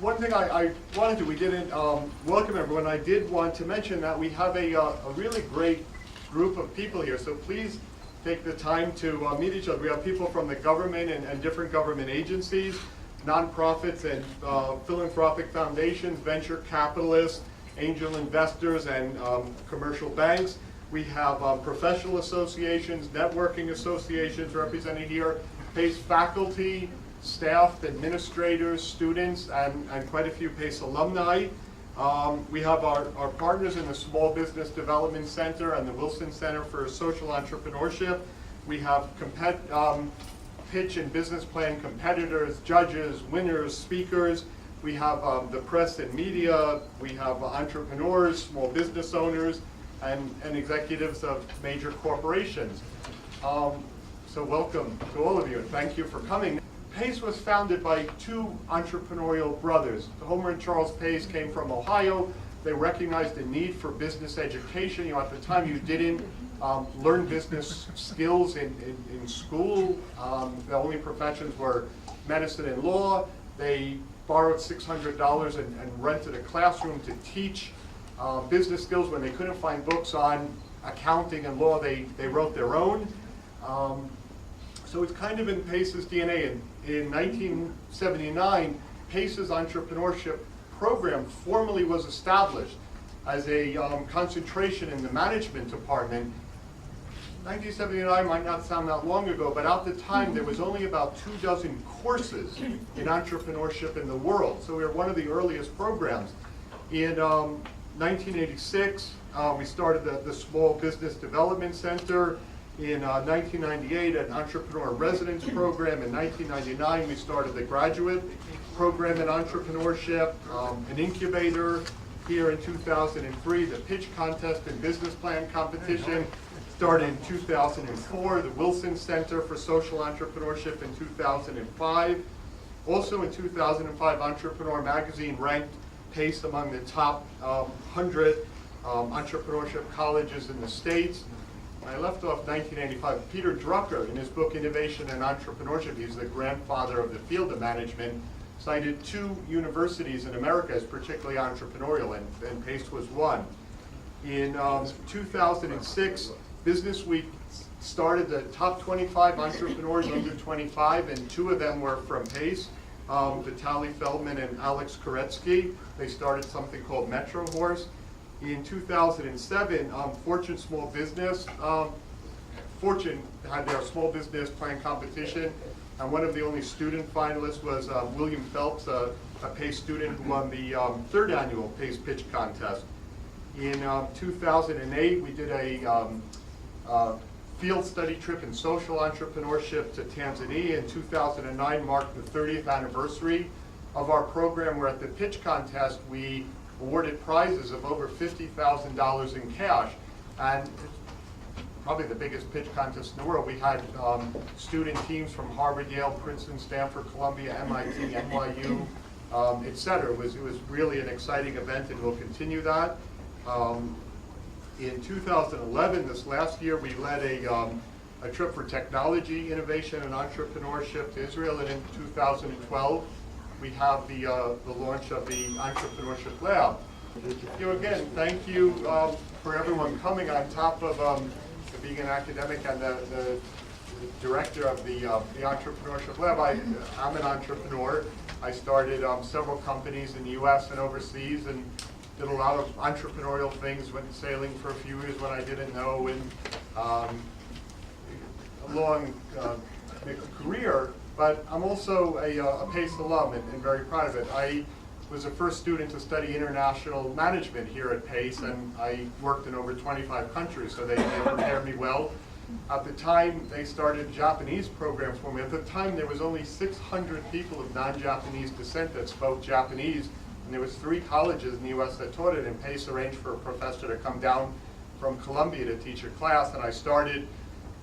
One thing I wanted to, we didn't welcome everyone. I did want to mention that we have a really great group of people here, so please take the time to meet each other. We have people from the government and different government agencies, nonprofits and philanthropic foundations, venture capitalists, angel investors, and commercial banks. We have professional associations, networking associations represented here, PACE faculty, staff, administrators, students, and quite a few PACE alumni. We have our partners in the Small Business Development Center and the Wilson Center for Social Entrepreneurship. We have pitch and business plan competitors, judges, winners, speakers. We have the press and media. We have entrepreneurs, small business owners, and executives of major corporations. So welcome to all of you, and thank you for coming. PACE was founded by two entrepreneurial brothers. Homer and Charles Pace came from Ohio. They recognized the need for business education. You know, at the time you didn't learn business skills in school. The only professions were medicine and law. They borrowed $600 and rented a classroom to teach business skills. When they couldn't find books on accounting and law, they wrote their own. So it's kind of in PACE's DNA. In 1979, PACE's entrepreneurship program formally was established as a concentration in the management department. 1979 might not sound that long ago, but at the time there was only about 24 courses in entrepreneurship in the world. So we were one of the earliest programs. In 1986, we started the Small Business Development Center. In 1998, an entrepreneur residence program. In 1999, we started the graduate program in entrepreneurship, an incubator. Here in 2003, the pitch contest and business plan competition started in 2004, the Wilson Center for Social Entrepreneurship in 2005. Also in 2005, Entrepreneur Magazine ranked PACE among the top 100 entrepreneurship colleges in the States. I left off 1985. Peter Drucker, in his book Innovation and Entrepreneurship, he's the grandfather of the field of management, cited two universities in America as particularly entrepreneurial, and PACE was one. In 2006, Business Week started the top 25 entrepreneurs under 25, and two of them were from PACE, Vitaly Feldman and Alex Koretsky. They started something called Metro Horse. In 2007, Fortune Small Business, Fortune had their small business plan competition, and one of the only student finalists was William Phelps, a PACE student who won the third annual PACE Pitch Contest. In 2008, we did a field study trip in social entrepreneurship to Tanzania. In 2009 marked the 30th anniversary of our program, where at the pitch contest we awarded prizes of over $50,000 in cash, and probably the biggest pitch contest in the world. We had student teams from Harvard, Yale, Princeton, Stanford, Columbia, MIT, NYU, etc. It was really an exciting event, and we'll continue that. In 2011, this last year, we led a trip for technology, innovation, and entrepreneurship to Israel, and in 2012, we have the launch of the Entrepreneurship Lab. Again, thank you for everyone coming. On top of being an academic and the director of the Entrepreneurship Lab, I'm an entrepreneur. I started several companies in the U.S. and overseas, and did a lot of entrepreneurial things. Went sailing for a few years when I didn't know, and a long career. But I'm also a PACE alum and very proud of it. I was the first student to study international management here at PACE, and I worked in over 25 countries, so they prepared me well. At the time, they started Japanese programs for me. At the time, there was only 600 people of non-Japanese descent that spoke Japanese, and there was 3 colleges in the U.S. that taught it, and PACE arranged for a professor to come down from Columbia to teach a class, and I started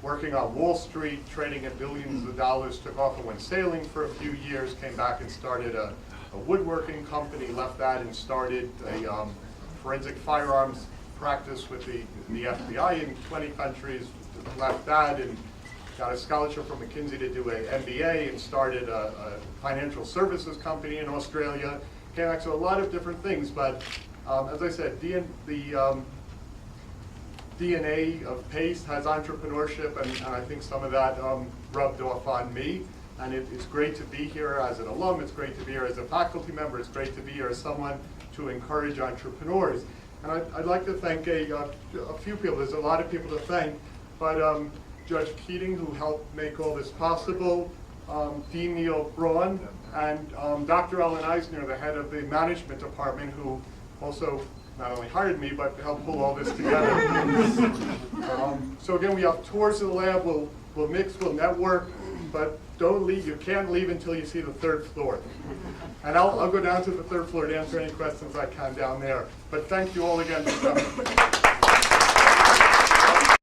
working on Wall Street, trading at billions of dollars, took off and went sailing for a few years, came back and started a woodworking company, left that and started a forensic firearms practice with the FBI in 20 countries, left that and got a scholarship from McKinsey to do an MBA and started a financial services company in Australia, mechanics, so a lot of different things. But as I said, the DNA of PACE has entrepreneurship, and I think some of that rubbed off on me. And it's great to be here as an alum, it's great to be here as a faculty member, it's great to be here as someone to encourage entrepreneurs. And I'd like to thank a few people. There's a lot of people to thank, but Judge Keating, who helped make all this possible, Dean Neil Braun, and Dr. Ellen Eisner, the head of the management department, who also not only hired me, but helped pull all this together. So again, we have tours of the lab, we'll mix, we'll network, but don't leave, you can't leave until you see the 3rd floor. And I'll go down to the 3rd floor to answer any questions I can down there. But thank you all again for coming.